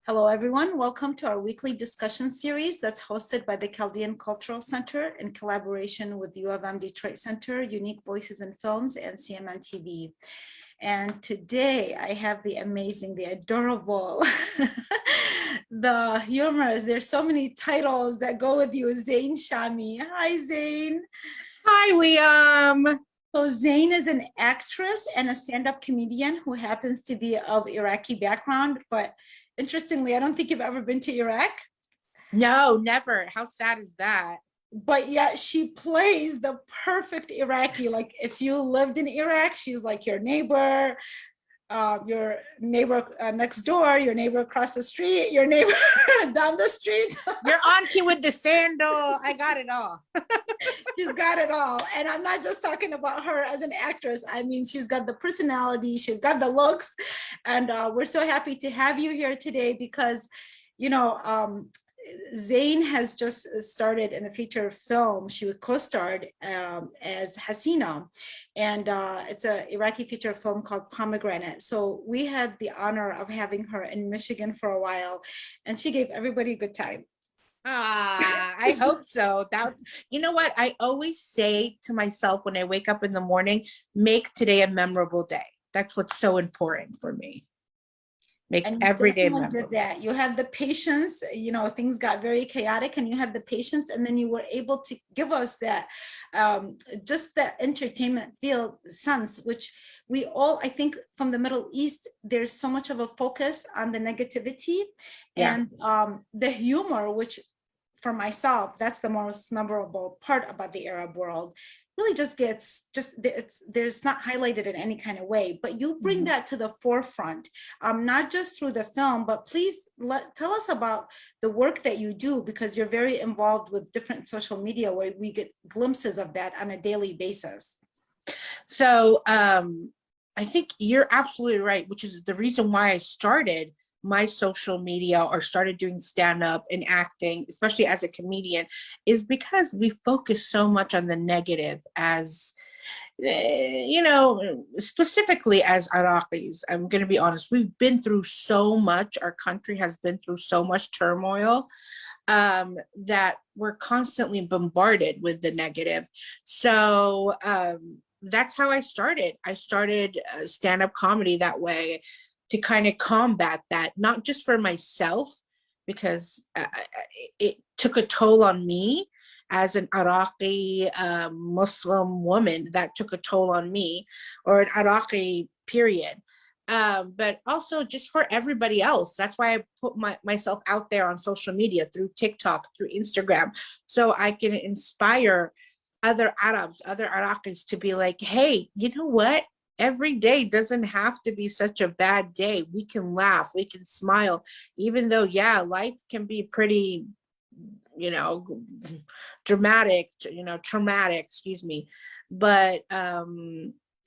Hello, everyone. Welcome to our weekly discussion series that's hosted by the Chaldean Cultural Center in collaboration with U of M Detroit Center, Unique Voices in Films, and CMN TV. And today I have the amazing, the adorable, the humorous, there's so many titles that go with you, Zain Shami. Hi, Zain. Hi, Liam. So Zain is an actress and a stand-up comedian who happens to be of Iraqi background, but interestingly, I don't think you've ever been to Iraq. No, never. How sad is that? But yet she plays the perfect Iraqi. Like if you lived in Iraq, she's like your neighbor next door, your neighbor across the street, your neighbor down the street. Your auntie with the sandal. I got it all. She's got it all. And I'm not just talking about her as an actress. I mean, she's got the personality, she's got the looks. And we're so happy to have you here today because, you know, Zain has just started in a feature film. She co-starred as Hassina, and it's an Iraqi feature film called Pomegranate. So we had the honor of having her in Michigan for a while, and she gave everybody a good time. I hope so. That's, you know what? I always say to myself when I wake up in the morning, make today a memorable day. That's what's so important for me. Make every day memorable. Did that. You had the patience, you know, things got very chaotic and you had the patience, and then you were able to give us that just that entertainment feel sense, which we all, I think from the Middle East, there's so much of a focus on the negativity and the humor, which for myself, that's the most memorable part about the Arab world. Really just gets there's not highlighted in any kind of way, but you bring that to the forefront, not just through the film, but please tell us about the work that you do, because you're very involved with different social media where we get glimpses of that on a daily basis. So I think you're absolutely right, which is the reason why I started my social media or started doing stand-up and acting, especially as a comedian, is because we focus so much on the negative as, you know, specifically as Iraqis. I'm going to be honest, we've been through so much. Our country has been through so much turmoil that we're constantly bombarded with the negative. So that's how I started. I started stand-up comedy that way, to kind of combat that, not just for myself, because it took a toll on me as an Iraqi Muslim woman. That took a toll on me, or an Iraqi period, but also just for everybody else. That's why I put myself out there on social media, through TikTok, through Instagram, so I can inspire other Arabs, other Iraqis to be like, hey, you know what? Every day doesn't have to be such a bad day. We can laugh, we can smile, even though, yeah, life can be pretty, you know, dramatic, you know, traumatic, excuse me. But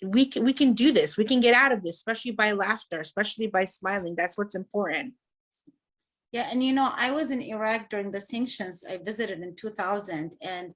we can do this. We can get out of this, especially by laughter, especially by smiling. That's what's important. Yeah, and you know, I was in Iraq during the sanctions. I visited in 2000, and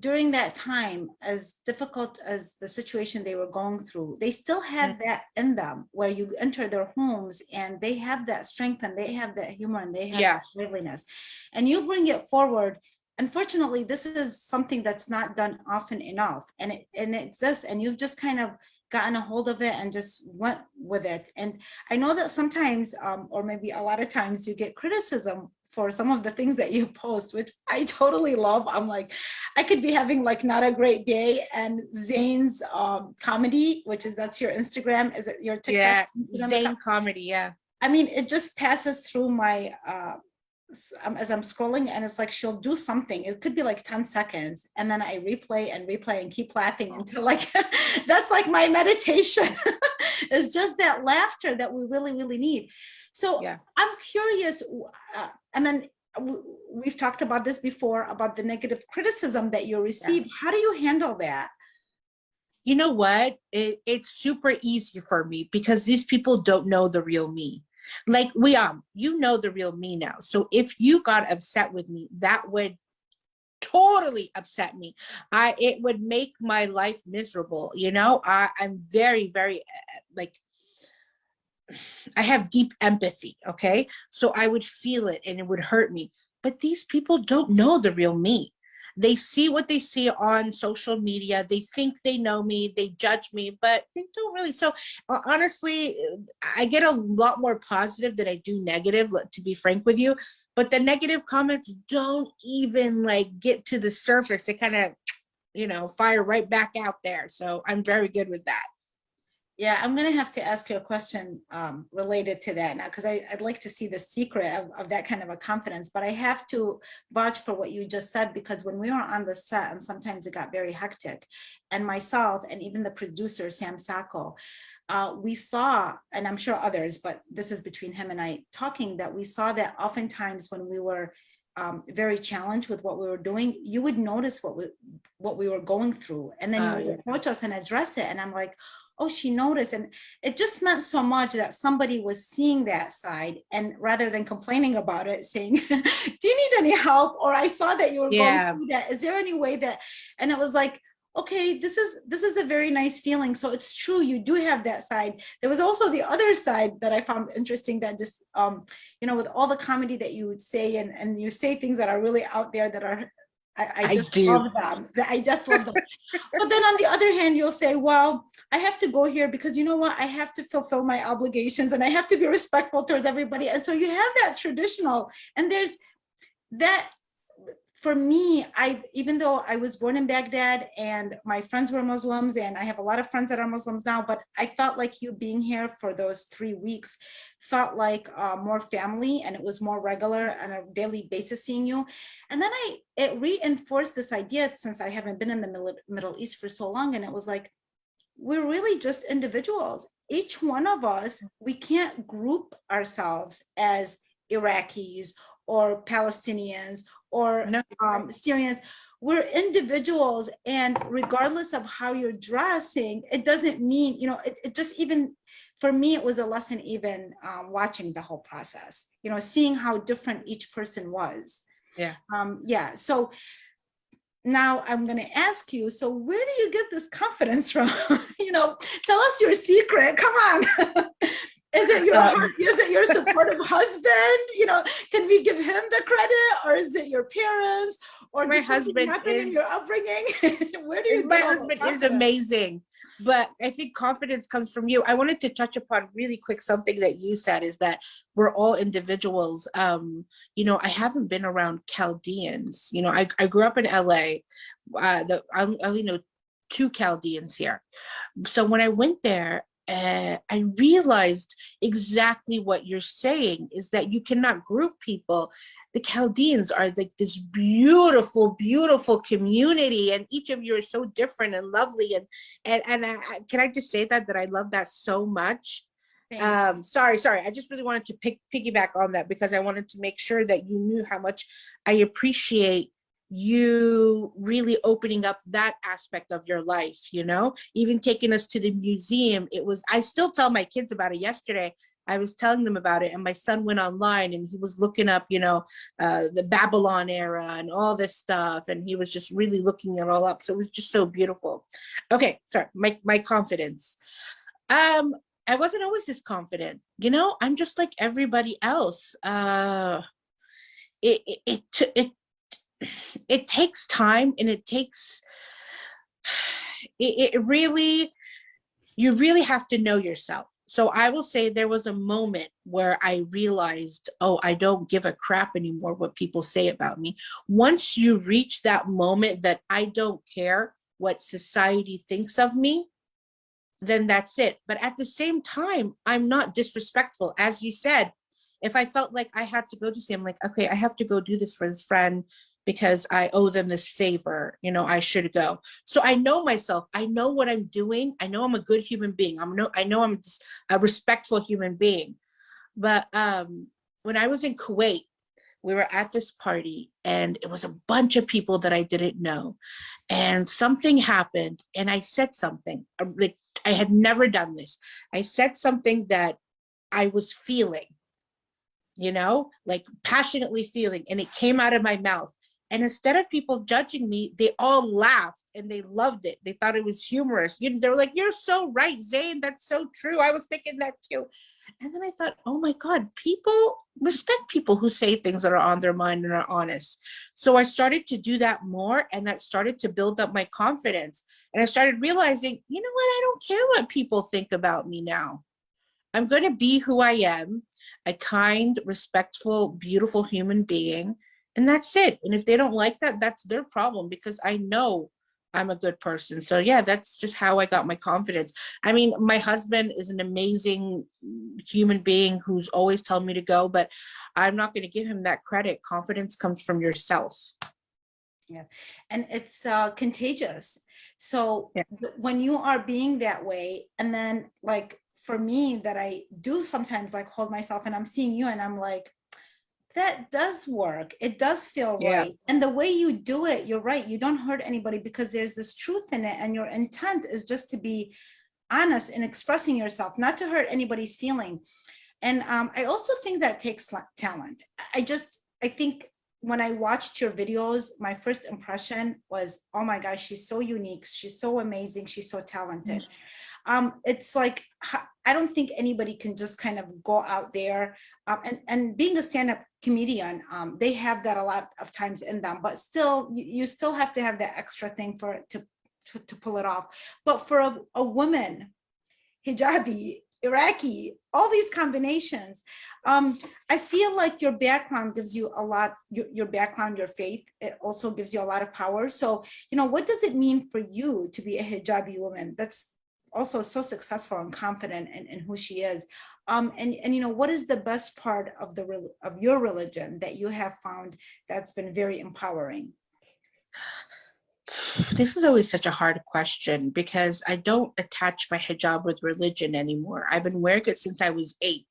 during that time, as difficult as the situation they were going through, they still had that in them, where you enter their homes and they have that strength and they have that humor and they have that liveliness, and you bring it forward. Unfortunately, this is something that's not done often enough, and it exists, and you've just kind of gotten a hold of it and just went with it. And I know that sometimes, or maybe a lot of times, you get criticism for some of the things that you post, which I totally love. I'm like, I could be having like not a great day, and Zain's comedy, which is, that's your Instagram, is it your TikTok? Yeah, Zain comedy, yeah. I mean, it just passes through my, as I'm scrolling, and it's like, she'll do something. It could be like 10 seconds. And then I replay and keep laughing until like, that's like my meditation. It's just that laughter that we really, really need. So I'm curious, and then we've talked about this before, about the negative criticism that you receive. How do you handle that? You know what? It's super easy for me, because these people don't know the real me. Like you know the real me now. So if you got upset with me, that would totally upset me. It would make my life miserable. You know, I'm very, very like, I have deep empathy, okay? So I would feel it and it would hurt me. But these people don't know the real me. They see what they see on social media. They think they know me, they judge me, but they don't really. So honestly, I get a lot more positive than I do negative, to be frank with you. But the negative comments don't even like get to the surface. They kind of, fire right back out there. So I'm very good with that. Yeah, I'm gonna have to ask you a question related to that now, because I'd like to see the secret of that kind of a confidence, but I have to vouch for what you just said, because when we were on the set, and sometimes it got very hectic, and myself and even the producer, Sam Sacco, we saw, and I'm sure others, but this is between him and I talking, that we saw that oftentimes when we were very challenged with what we were doing, you would notice what we were going through, and then you would approach us and address it, and I'm like, oh, she noticed. And it just meant so much that somebody was seeing that side, and rather than complaining about it, saying, do you need any help? Or I saw that you were going through that. Is there any way that, and it was like, okay, this is a very nice feeling. So it's true, you do have that side. There was also the other side that I found interesting, that just, with all the comedy that you would say, and you say things that are really out there that are, I just love them. I just love them. But then on the other hand, you'll say, well, I have to go here because you know what? I have to fulfill my obligations and I have to be respectful towards everybody. And so you have that traditional, and there's that. For me, even though I was born in Baghdad and my friends were Muslims, and I have a lot of friends that are Muslims now, but I felt like you being here for those 3 weeks felt like more family, and it was more regular on a daily basis seeing you. And then it reinforced this idea, since I haven't been in the Middle East for so long, and it was like, we're really just individuals. Each one of us, we can't group ourselves as Iraqis or Palestinians or Syrians. We're individuals, and regardless of how you're dressing, it doesn't mean, it just, even for me, it was a lesson, even watching the whole process, seeing how different each person was. So now I'm going to ask you, so where do you get this confidence from? Tell us your secret, come on. Is it your supportive husband? Can we give him the credit, or is it your parents, or my husband in your upbringing? Where do you? My husband is amazing, but I think confidence comes from you. I wanted to touch upon really quick something that you said, is that we're all individuals. I haven't been around Chaldeans. I grew up in LA. I only know 2 Chaldeans here. So when I went there, I realized exactly what you're saying, is that you cannot group people. The Chaldeans are like this beautiful, beautiful community, and each of you are so different and lovely. And can I just say that I love that so much. Sorry. I just really wanted to piggyback on that, because I wanted to make sure that you knew how much I appreciate you really opening up that aspect of your life, even taking us to the museum. I still tell my kids about it. Yesterday I was telling them about it, and my son went online and he was looking up, the Babylon era and all this stuff, and he was just really looking it all up. So it was just so beautiful. Okay, sorry, my confidence. I wasn't always this confident, I'm just like everybody else. It takes time, and you really have to know yourself. So I will say there was a moment where I realized, oh, I don't give a crap anymore what people say about me. Once you reach that moment that I don't care what society thinks of me, then that's it. But at the same time, I'm not disrespectful. As you said, if I felt like I had to go to say, I'm like, okay, I have to go do this for this friend because I owe them this favor, I should go. So I know myself, I know what I'm doing. I know I'm a good human being. I know I'm just a respectful human being. But when I was in Kuwait, we were at this party, and it was a bunch of people that I didn't know. And something happened, and I said something, like I had never done this. I said something that I was feeling, like passionately feeling, and it came out of my mouth. And instead of people judging me, they all laughed and they loved it. They thought it was humorous. They were like, you're so right, Zain. That's so true. I was thinking that too. And then I thought, oh my God, people respect people who say things that are on their mind and are honest. So I started to do that more, and that started to build up my confidence. And I started realizing, you know what? I don't care what people think about me now. I'm going to be who I am, a kind, respectful, beautiful human being. And that's it. And if they don't like that, that's their problem, because I know I'm a good person. So yeah, that's just how I got my confidence. I mean, my husband is an amazing human being who's always telling me to go, but I'm not going to give him that credit. Confidence comes from yourself. Yeah, and it's contagious. So Yeah. when you are being that way, and then like for me, that I do sometimes like hold myself, and I'm seeing you, and I'm like, that does work. It does feel Yeah. right. And the way you do it, you're right. You don't hurt anybody because there's this truth in it, and your intent is just to be honest in expressing yourself, not to hurt anybody's feeling. And I also think that takes talent. I think when I watched your videos, my first impression was, oh my gosh, she's so unique. She's so amazing. She's so talented. It's like, I don't think anybody can just kind of go out there. And being a stand-up comedian, they have that a lot of times in them, but still, you still have to have that extra thing for it to pull it off. But for a woman, hijabi, Iraqi, all these combinations. I feel like your background gives you a lot, your background, your faith, it also gives you a lot of power. So, what does it mean for you to be a hijabi woman that's also so successful and confident in who she is? And what is the best part of your religion that you have found that's been very empowering? This is always such a hard question because I don't attach my hijab with religion anymore. I've been wearing it since I was 8.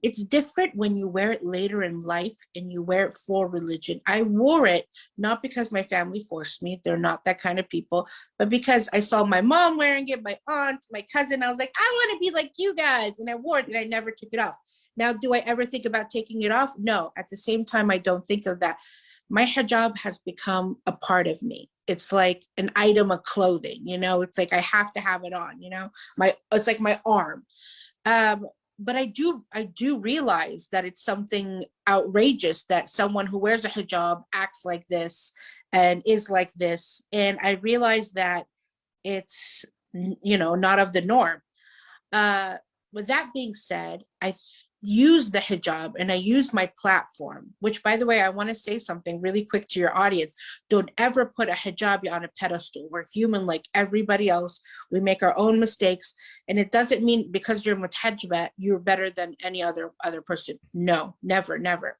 It's different when you wear it later in life and you wear it for religion. I wore it not because my family forced me. They're not that kind of people, but because I saw my mom wearing it, my aunt, my cousin. I was like, I want to be like you guys. And I wore it and I never took it off. Now, do I ever think about taking it off? No. At the same time, I don't think of that. My hijab has become a part of me. It's like an item of clothing, it's like I have to have it on, it's like my arm. But I do realize that it's something outrageous that someone who wears a hijab acts like this and is like this. And I realize that it's, not of the norm. With that being said, I use the hijab and I use my platform, which, by the way, I want to say something really quick to your audience. Don't ever put a hijabi on a pedestal. We're human like everybody else. We make our own mistakes. And it doesn't mean because you're mutajba, you're better than any other person. No, never, never.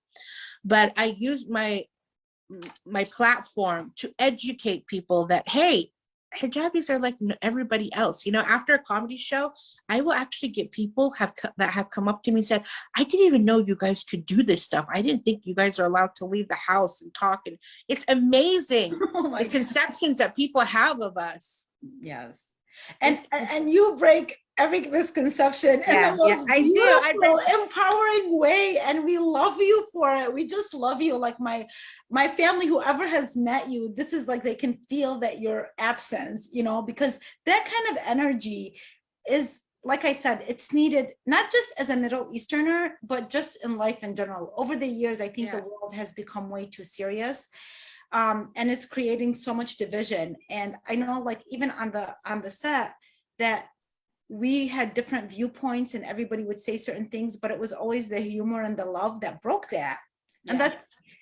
But I use my platform to educate people that, hey, hijabis are like everybody else. After a comedy show, I will actually get people that have come up to me and said, I didn't even know you guys could do this stuff. I didn't think you guys are allowed to leave the house and talk. And it's amazing the conceptions that people have of us. Yes. And you break every misconception in the most beautiful, empowering way. And we love you for it. We just love you. Like my family, whoever has met you, this is like, they can feel that your absence, because that kind of energy is, like I said, it's needed, not just as a Middle Easterner, but just in life in general. Over the years, I think the world has become way too serious. And it's creating so much division. And I know, like, even on the set, that we had different viewpoints and everybody would say certain things, but it was always the humor and the love that broke that.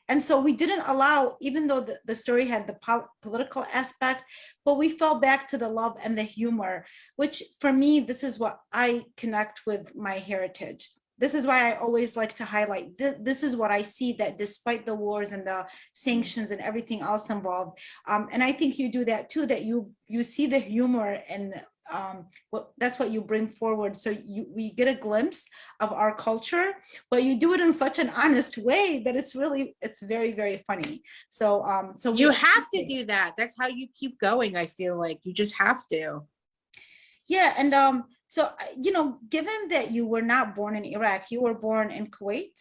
And so we didn't allow, even though the story had the political aspect, but we fell back to the love and the humor, which for me, this is what I connect with my heritage. This is why I always like to highlight, this is what I see, that despite the wars and the sanctions and everything else involved, and I think you do that too, that you see the humor, and that's what you bring forward. So we get a glimpse of our culture, but you do it in such an honest way that it's very, very funny. So you have to do that. That's how you keep going. I feel like you just have to. Yeah. And so, given that you were not born in Iraq, you were born in Kuwait.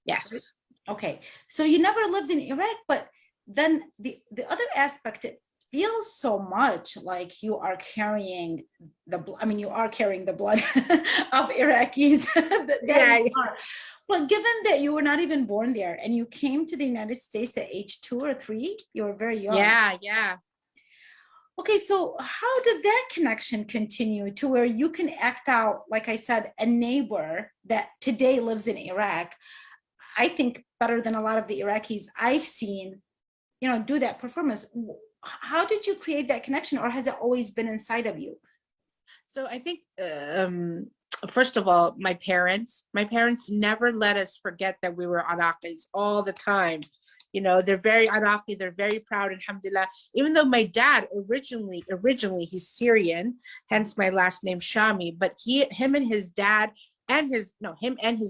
Yes. Okay. So you never lived in Iraq, but then the other aspect feels so much like you are carrying you are carrying the blood of Iraqis that you are. But given that you were not even born there and you came to the United States at age 2 or 3, you were very young. Yeah. Okay, so how did that connection continue to where you can act out, like I said, a neighbor that today lives in Iraq, I think better than a lot of the Iraqis I've seen, do that performance? How did you create that connection, or has it always been inside of you? So I think, first of all, my parents never let us forget that we were Iraqis all the time. They're very Iraqi, they're very proud, alhamdulillah. Even though my dad originally he's Syrian, hence my last name Shami, but him and his dad and his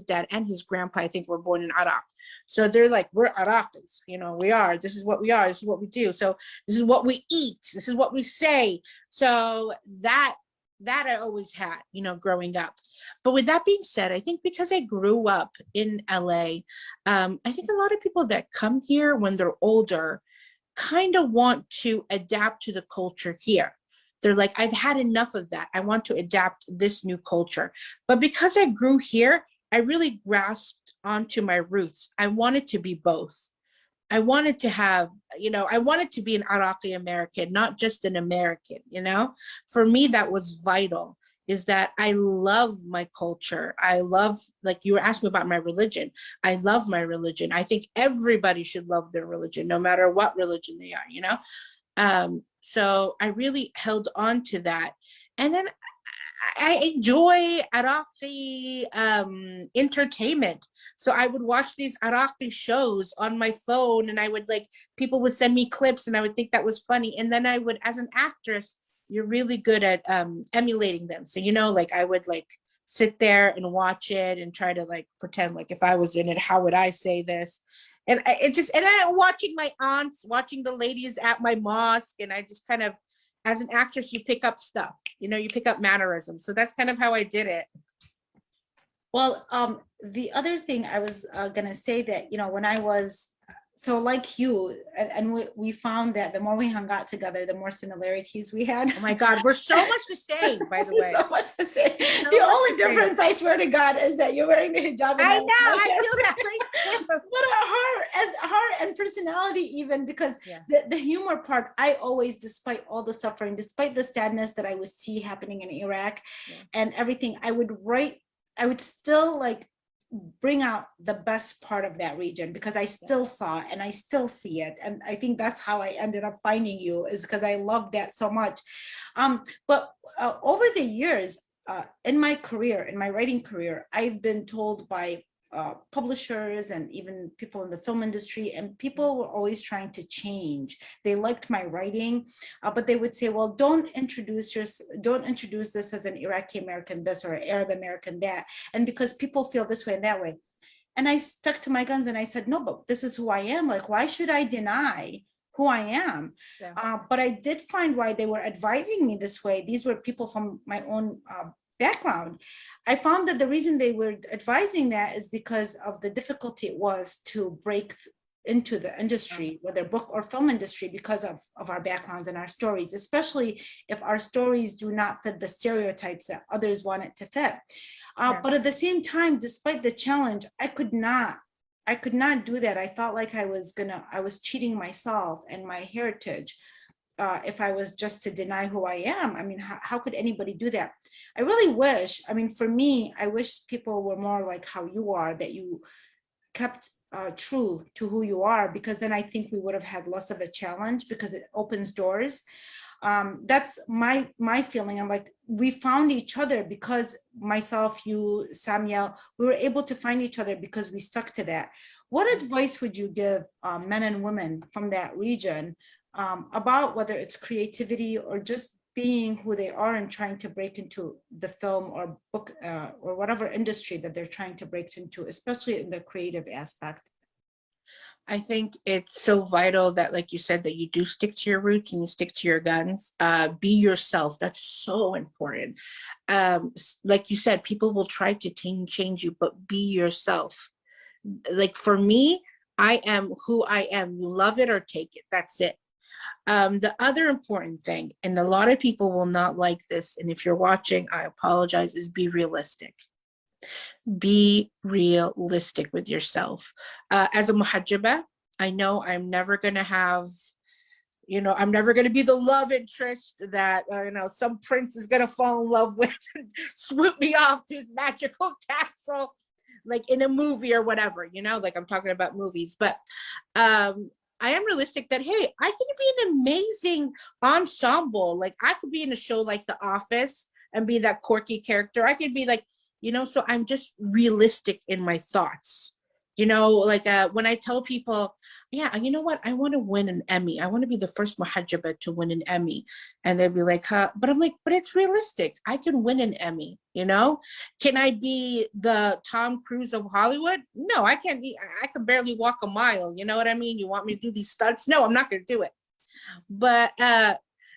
dad and his grandpa, I think, were born in Iraq. So they're like, we're Iraqis, we are, this is what we are, this is what we do. So this is what we eat, this is what we say. So that I always had, growing up. But with that being said, I think because I grew up in LA, I think a lot of people that come here when they're older kind of want to adapt to the culture here. They're like, I've had enough of that. I want to adapt this new culture. But because I grew here, I really grasped onto my roots. I wanted to be both. I wanted to have, I wanted to be an Iraqi American, not just an American, For me, that was vital, is that I love my culture. I love, like you were asking about my religion. I love my religion. I think everybody should love their religion, no matter what religion they are, So I really held on to that. And then I enjoy Iraqi entertainment. So I would watch these Iraqi shows on my phone, and people would send me clips and I would think that was funny. And then I would, as an actress, you're really good at emulating them. So, I would sit there and watch it and try to pretend like if I was in it, how would I say this? And I'm watching my aunts, watching the ladies at my mosque, and I just kind of, as an actress, you pick up stuff, you pick up mannerisms. So that's kind of how I did it. Well, the other thing I was going to say that, when I was, so like you, and we found that the more we hung out together, the more similarities we had. Oh my God, we're so much the same, by the way. So much the same. The only difference, I swear to God, is that you're wearing the hijab. I know, I feel that way. But her and personality, even, because the humor part, I always, despite all the suffering, despite the sadness that I would see happening in Iraq and everything, I would still bring out the best part of that region, because I still saw it and I still see it. And I think that's how I ended up finding you, is because I love that so much. But over the years, in my writing career, I've been told by publishers and even people in the film industry, and people were always trying to change. They liked my writing, but they would say, well, don't introduce this as an Iraqi American this or Arab American that, and because people feel this way and that way. And I stuck to my guns and I said, no, but this is who I am. Why should I deny who I am? But I did find why they were advising me this way. These were people from my own background. I found that the reason they were advising that is because of the difficulty it was to break into the industry, whether book or film industry, because of our backgrounds and our stories, especially if our stories do not fit the stereotypes that others want it to fit. But at the same time, despite the challenge, I could not do that. I felt like I was cheating myself and my heritage if I was just to deny who I am. I mean, how could anybody do that? I really wish, for me, I wish people were more like how you are, that you kept true to who you are, because then I think we would have had less of a challenge, because it opens doors. That's my feeling. I'm like, we found each other because myself, you, Samia, we were able to find each other because we stuck to that. What advice would you give men and women from that region about whether it's creativity or just being who they are and trying to break into the film or book or whatever industry that they're trying to break into, especially in the creative aspect? I think it's so vital that, like you said, that you do stick to your roots and you stick to your guns. Be yourself. That's so important. Like you said, people will try to change you, but be yourself. Like for me, I am who I am. You love it or take it. That's it. The other important thing, and a lot of people will not like this, and if you're watching, I apologize, is be realistic. Be realistic with yourself. As a muhajjaba, I know I'm never going to have, I'm never going to be the love interest that, some prince is going to fall in love with and swoop me off to his magical castle, like in a movie or whatever, like I'm talking about movies. But I am realistic that, hey, I can be an amazing ensemble. Like I could be in a show like The Office and be that quirky character. I could be like, so I'm just realistic in my thoughts. Like when I tell people, yeah, you know what? I want to win an Emmy. I want to be the first muhajjaba to win an Emmy. And they'd be like, huh? But I'm like, but it's realistic. I can win an Emmy, Can I be the Tom Cruise of Hollywood? No, I can't be. I can barely walk a mile. You know what I mean? You want me to do these stunts? No, I'm not going to do it. But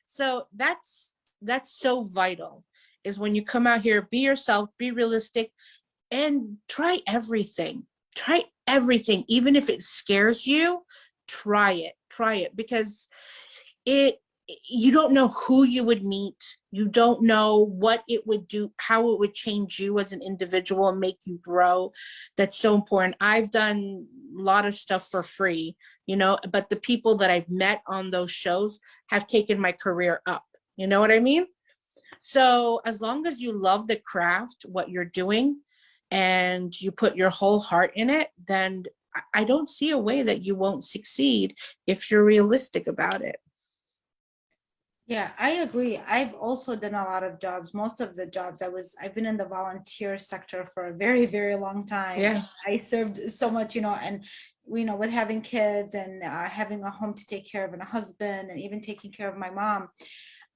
so that's so vital, is when you come out here, be yourself, be realistic, and try everything. Try everything, even if it scares you. Try it, because you don't know who you would meet. You don't know what it would do, how it would change you as an individual and make you grow. That's so important. I've done a lot of stuff for free, but the people that I've met on those shows have taken my career up. You know what I mean? So as long as you love the craft, what you're doing, and you put your whole heart in it, then I don't see a way that you won't succeed if you're realistic about it. Yeah, I agree. I've also done a lot of jobs. Most of the jobs I've been in the volunteer sector for a very, very long time. Yeah. I served so much, and with having kids and having a home to take care of and a husband and even taking care of my mom.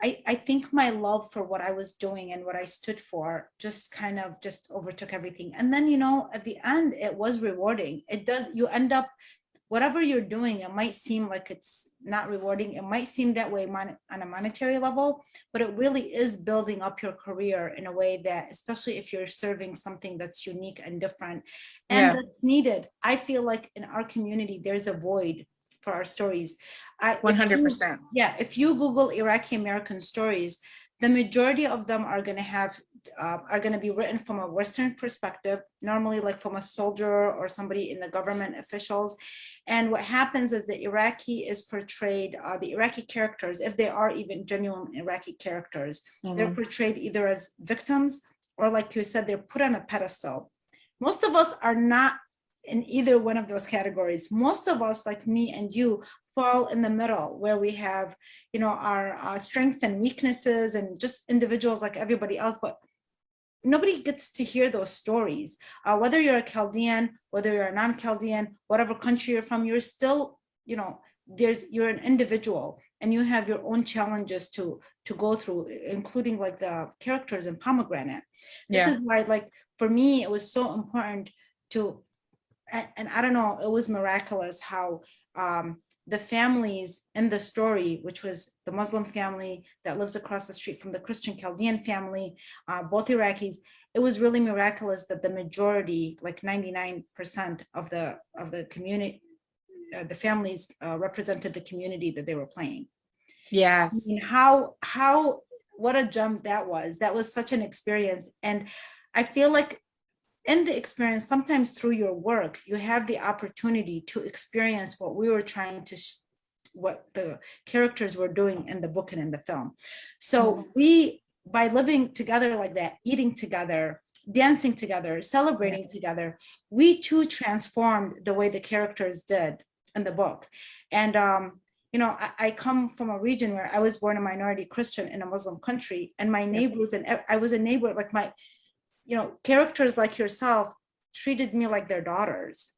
I think my love for what I was doing and what I stood for just kind of just overtook everything. And then, at the end, it was rewarding. You end up, whatever you're doing, it might seem like it's not rewarding. It might seem that way on a monetary level, but it really is building up your career in a way that, especially if you're serving something that's unique and different and that's needed. I feel like in our community, there's a void for our stories. 100%. If you Google Iraqi American stories, the majority of them are going to be written from a Western perspective, normally like from a soldier or somebody in the government officials. And what happens is the Iraqi is portrayed, the Iraqi characters, if they are even genuine Iraqi characters, they're portrayed either as victims or, like you said, they're put on a pedestal. Most of us are not in either one of those categories. Most of us, like me and you, fall in the middle, where we have, our strengths and weaknesses and just individuals like everybody else, but nobody gets to hear those stories. Whether you're a Chaldean, whether you're a non-Chaldean, whatever country you're from, you're still, you're an individual and you have your own challenges to go through, including like the characters in Pomegranate. This is why, like, for me, it was so important to, and I don't know, it was miraculous how the families in the story, which was the Muslim family that lives across the street from the Christian Chaldean family, both Iraqis, it was really miraculous that the majority, like 99% of the community, the families represented the community that they were playing. Yes. I mean, what a jump that was. That was such an experience. And I feel like in the experience, sometimes through your work, you have the opportunity to experience what we were trying to, what the characters were doing in the book and in the film. So we, by living together like that, eating together, dancing together, celebrating together, we too transformed the way the characters did in the book. And, I come from a region where I was born a minority Christian in a Muslim country, and my neighbors, and I was a neighbor, like my, characters like yourself treated me like their daughters.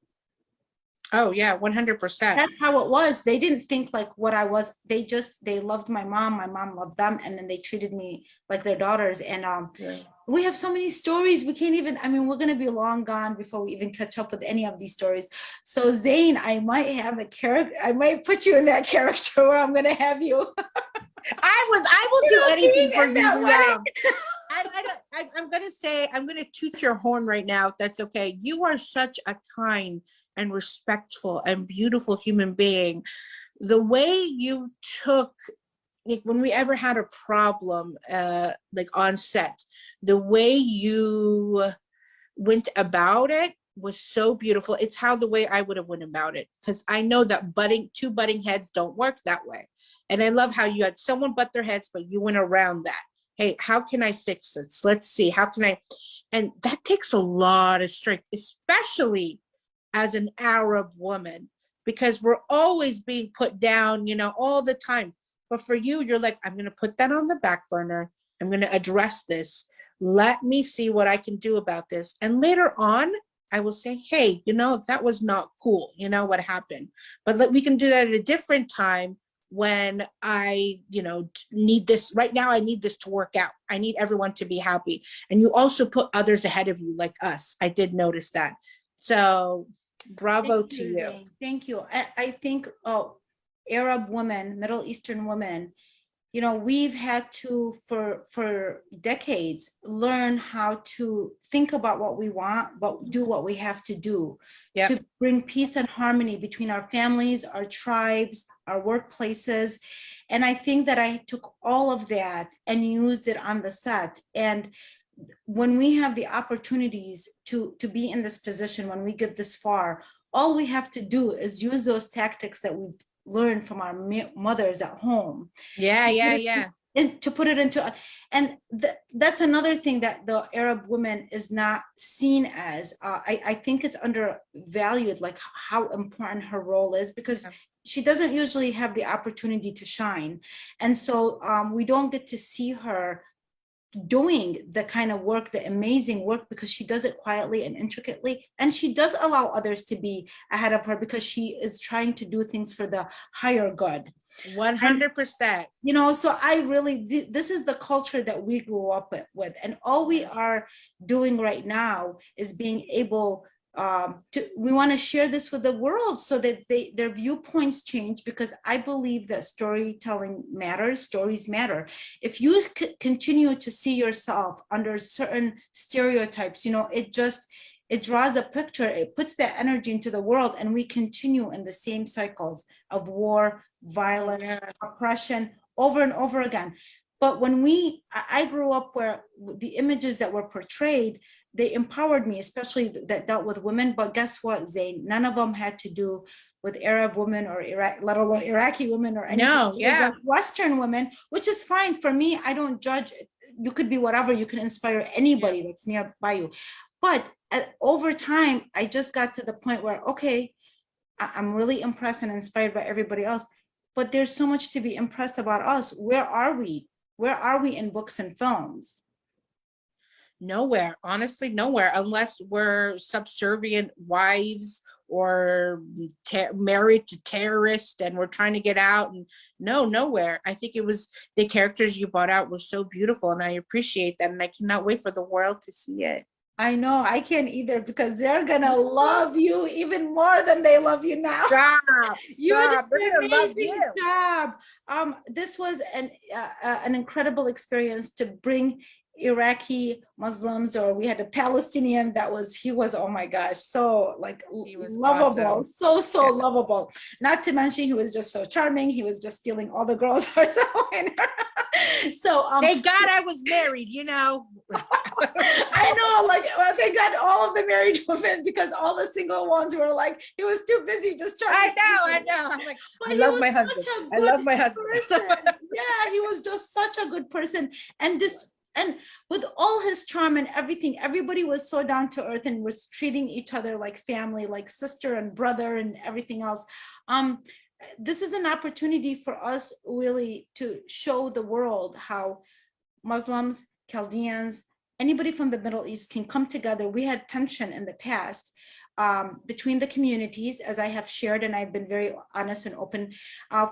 Oh yeah, 100%. That's how it was. They didn't think like what I was. They loved my mom loved them, and then they treated me like their daughters. And we have so many stories. We can't even, we're going to be long gone before we even catch up with any of these stories. So Zain, I might have a character. I might put you in that character where I'm going to have you. I will do anything for you. I'm going to toot your horn right now, if that's okay. You are such a kind and respectful and beautiful human being. the way you took, like when we ever had a problem, like on set, the way you went about it was so beautiful. It's how the way I would have went about it, because I know that two butting heads don't work that way. And I love how you had someone butt their heads, but you went around that. Hey, how can I fix this? Let's see, how can I? And that takes a lot of strength, especially as an Arab woman, because we're always being put down, you know, all the time. But for you, you're like, I'm going to put that on the back burner. I'm going to address this. Let me see what I can do about this. And later on, I will say, hey, you know, that was not cool. You know what happened? But we can do that at a different time when I, you know, need this. Right now, I need this to work out. I need everyone to be happy. And you also put others ahead of you, like us. I did notice that. So bravo to you. Zain. Thank you. I think Arab women, Middle Eastern women, you know, we've had to, for decades, learn how to think about what we want, but do what we have to do to bring peace and harmony between our families, our tribes, our workplaces. And I think that I took all of that and used it on the set. And when we have the opportunities to be in this position, when we get this far, all we have to do is use those tactics that we've learned from our mothers at home. And to put it into, and that's another thing that the Arab woman is not seen as. I think it's undervalued, like how important her role is, because she doesn't usually have the opportunity to shine. And so we don't get to see her doing the kind of work, the amazing work, because she does it quietly and intricately. And she does allow others to be ahead of her because she is trying to do things for the higher good. 100%. You know, so I really, this is the culture that we grew up with. And all we are doing right now is being able we want to share this with the world so that their viewpoints change, because I believe that storytelling matters, stories matter. If you continue to see yourself under certain stereotypes, you know, it draws a picture, it puts that energy into the world, and we continue in the same cycles of war, violence, oppression over and over again. But when I grew up where the images that were portrayed, they empowered me, especially that dealt with women. But guess what, Zain? None of them had to do with Arab women or Iraq, let alone Iraqi women or anything. No, like Western women, which is fine for me. I don't judge. You could be whatever. You can inspire anybody that's nearby you. But over time, I just got to the point where, okay, I'm really impressed and inspired by everybody else. But there's so much to be impressed about us. Where are we? Where are we in books and films? Nowhere, honestly, nowhere, unless we're subservient wives or married to terrorists and we're trying to get out. And nowhere. I think it was the characters you brought out were so beautiful, and I appreciate that. And I cannot wait for the world to see it. I know, I can't either, because they're gonna love you even more than they love you now. Stop. You did an love amazing you. job. This was an incredible experience to bring Iraqi Muslims, or we had a Palestinian he was, oh my gosh, so like lovable, awesome. so lovable. Not to mention he was just so charming. He was just stealing all the girls. So thank God I was married, you know. I know, like, well, thank God all of the married women, because all the single ones were like, he was too busy just trying. I know. I'm like, I love my husband. Yeah, he was just such a good person. And with all his charm and everything, everybody was so down to earth and was treating each other like family, like sister and brother and everything else. This is an opportunity for us really to show the world how Muslims, Chaldeans, anybody from the Middle East can come together. We had tension in the past between the communities, as I have shared, and I've been very honest and open.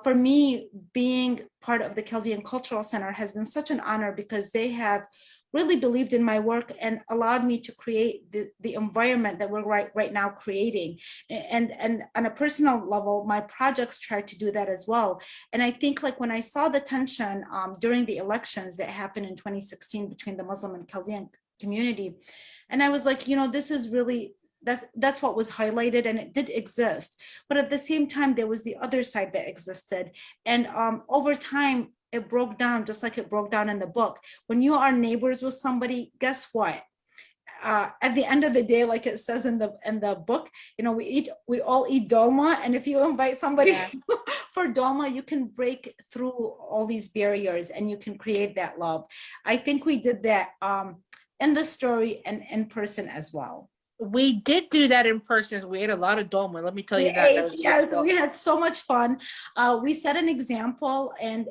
For me, being part of the Chaldean Cultural Center has been such an honor, because they have really believed in my work and allowed me to create the environment that we're right now creating. And on a personal level, my projects try to do that as well. And I think, like, when I saw the tension during the elections that happened in 2016 between the Muslim and Chaldean community, and I was like, you know, this is really that's what was highlighted, and it did exist. But at the same time, there was the other side that existed. And over time, it broke down, just like it broke down in the book. When you are neighbors with somebody, guess what? At the end of the day, like it says in the book, you know, we all eat dolma, and if you invite somebody for dolma, you can break through all these barriers and you can create that love. I think we did that in the story and in person as well. We did do that in person. We ate a lot of dolma. Let me tell you that. That was Yes, beautiful. we had so much fun. We set an example, and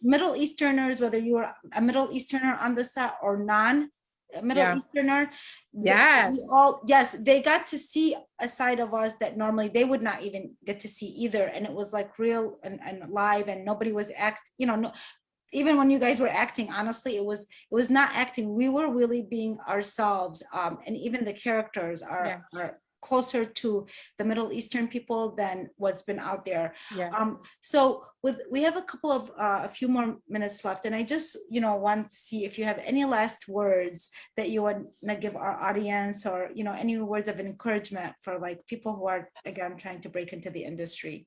Middle Easterners, whether you were a Middle Easterner on the set or non-Middle Easterner, they got to see a side of us that normally they would not even get to see either. And it was like real and live, and nobody was even when you guys were acting, honestly, it was not acting. We were really being ourselves. And even the characters are closer to the Middle Eastern people than what's been out there. So we have a few more minutes left, and I just, want to see if you have any last words that you want to give our audience, or, any words of encouragement for like people who are, again, trying to break into the industry.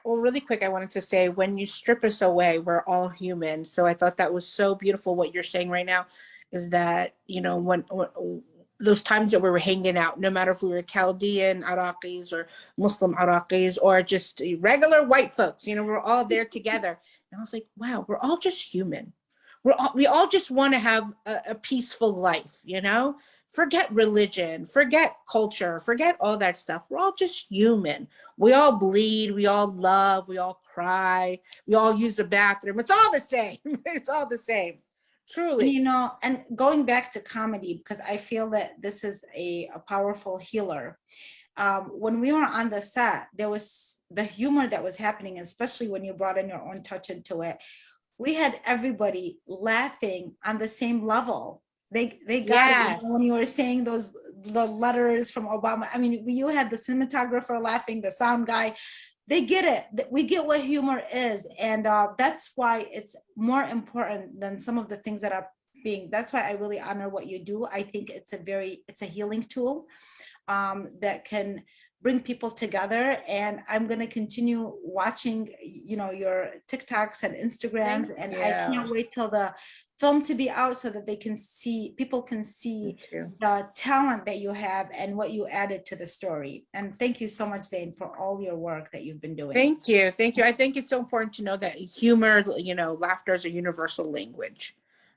Well, really quick, I wanted to say, when you strip us away, we're all human. So I thought that was so beautiful. What you're saying right now is that, when those times that we were hanging out, no matter if we were Chaldean Iraqis or Muslim Iraqis or just regular white folks, we're all there together. And I was like, wow, we're all just human. We all just want to have a peaceful life, Forget religion, forget culture, forget all that stuff. We're all just human. We all bleed, we all love, we all cry, we all use the bathroom. It's all the same. It's all the same. Truly. And going back to comedy, because I feel that this is a powerful healer. When we were on the set, there was the humor that was happening, especially when you brought in your own touch into it. We had everybody laughing on the same level. They got it when you were saying the letters from Obama. I mean, you had the cinematographer laughing, the sound guy. They get it. We get what humor is. And that's why it's more important than some of the things that are that's why I really honor what you do. I think it's a healing tool that can bring people together. And I'm going to continue watching, your TikToks and Instagrams. And I can't wait till the film to be out so that people can see the talent that you have and what you added to the story. And thank you so much, Zain, for all your work that you've been doing. Thank you. I think it's so important to know that humor, laughter is a universal language.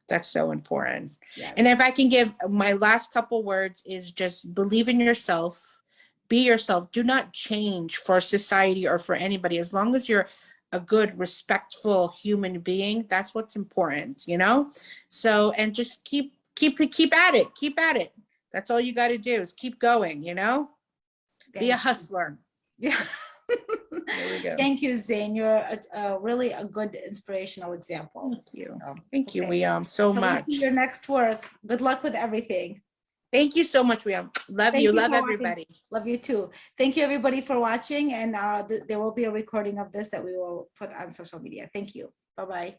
That's so important. And if I can give my last couple words, is just believe in yourself, be yourself. Do not change for society or for anybody. As long as you're a good, respectful human being, that's what's important, So, and just keep at it. That's all you got to do is keep going, be a hustler. Yeah. There we go. Thank you, Zain. You're really a good inspirational example. Thank you. Thank you, Wiam, so much. We'll see your next work. Good luck with everything. Thank you so much, Wiam. Love you. Love everybody. Love you too. Thank you, everybody, for watching. And there will be a recording of this that we will put on social media. Thank you. Bye-bye.